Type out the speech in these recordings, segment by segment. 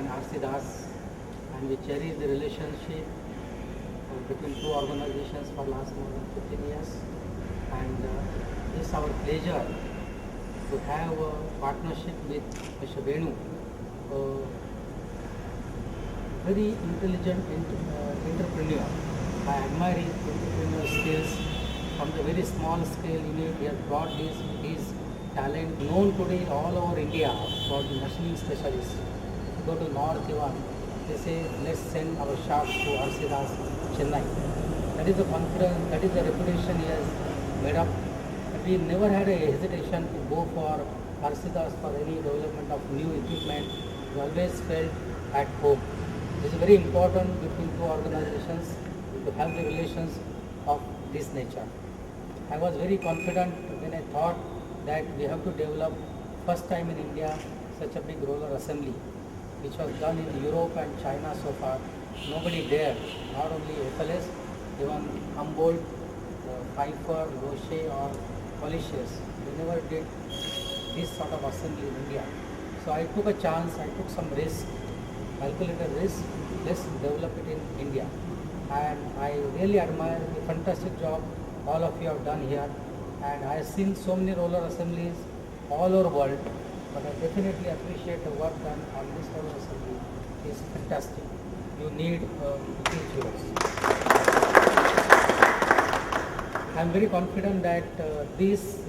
and R.C. Das, and we cherish the relationship between two organizations for last more than 15 years. And it's our pleasure to have a partnership with Mr. Venu, very intelligent entrepreneur. I admire his entrepreneurial skills. From the very small scale unit, he has brought his talent known today all over India for the machining specialists. Go to North even, they say let's send our shops to R.C. Das, Chennai. That is the confidence, that is the reputation he has made up. We never had a hesitation to go for R.C. Das for any development of new equipment. We always felt at home. It is very important between two organizations to have the relations of this nature. I was very confident when I thought that we have to develop first time in India such a big roller assembly, which was done in Europe and China so far. Nobody dared, not only FLS, even Humboldt, Pfeiffer, Roche or Policius. They never did this sort of assembly in India. So I took a chance, I took some risk, calculated risk, let's develop it in India. And I really admire the fantastic job all of you have done here. And I have seen so many roller assemblies all over the world, but I definitely appreciate the work done on this roller assembly. It's fantastic. You need to teach yours. I am very confident that this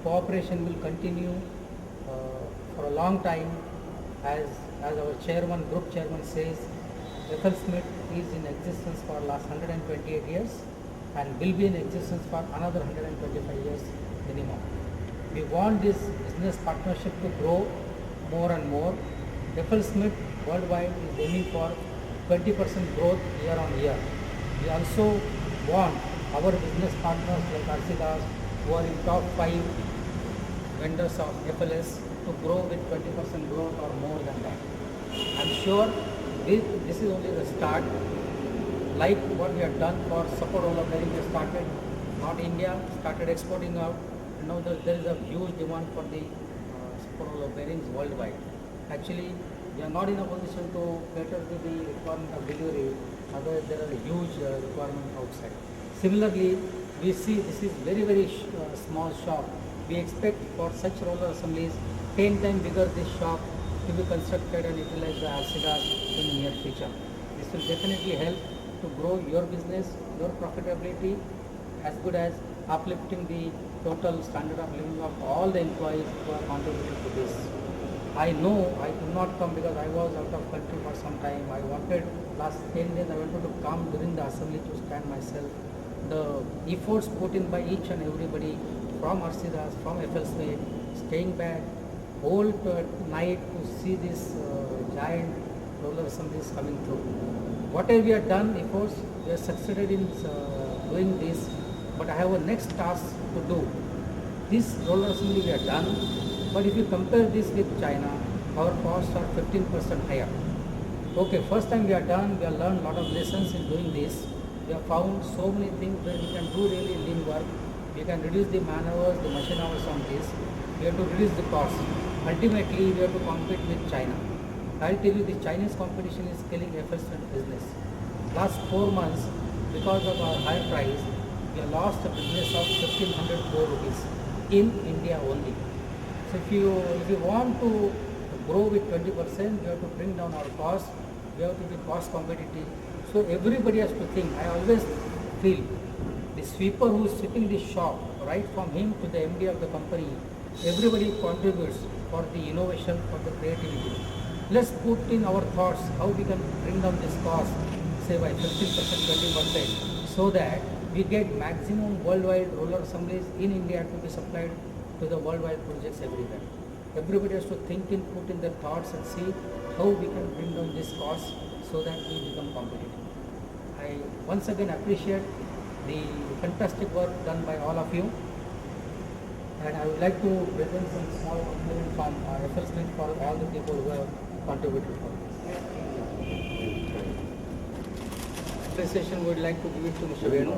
cooperation will continue for a long time. As our chairman, group chairman says, FLSmith is in existence for last 128 years and will be in existence for another 125 years minimum. We want this business partnership to grow more and more. FLSmith worldwide is aiming for 20% growth year on year. We also want our business partners like R.C. Das, who are in top 5 vendors of FLS, to grow with 20% growth or more than that. I am sure this is only the start. Like what we have done for support roller bearing, we started not India, started exporting out. And now there is a huge demand for the support roller bearings worldwide. Actually, we are not in a position to cater to the requirement of delivery, otherwise there are a huge requirement outside. Similarly, we see this is very small shop. We expect for such roller assemblies 10 times bigger this shop to be constructed and utilized by R.C. Das in the near future. This will definitely help to grow your business, your profitability, as good as uplifting the total standard of living of all the employees who are contributing to this. I know I could not come because I was out of country for some time. I wanted, last 10 days I wanted to come during the assembly to stand myself. The efforts put in by each and everybody from R.C. Das, from FLSmith, staying back whole night to see this giant roller assemblies coming through. Whatever we have done efforts, we have succeeded in doing this, but I have a next task to do. This roller assembly we have done, but if you compare this with China, our costs are 15% higher. Okay, first time we have done, we have learned a lot of lessons in doing this. We have found so many things where we can do really lean work. We can reduce the man hours, the machine hours on this. We have to reduce the cost. Ultimately, we have to compete with China. I'll tell you, the Chinese competition is killing FLSmith business. Last 4 months, because of our high price, we have lost a business of 1,500 crore rupees in India only. So if you want to grow with 20%, we have to bring down our costs. We have to be cost competitive. So everybody has to think. I always feel the sweeper who is sweeping the shop, right from him to the MD of the company, everybody contributes for the innovation, for the creativity. Let's put in our thoughts how we can bring down this cost, say by 15%, 20%, so that we get maximum worldwide roller assemblies in India to be supplied to the worldwide projects everywhere. Everybody has to think in, put in their thoughts and see how we can bring down this cost so that we become competitive. I once again appreciate the fantastic work done by all of you. And I would like to present some small compliment from FLSmith for all the people who have contributed for this. Appreciation would like to give it to Mr. Venu.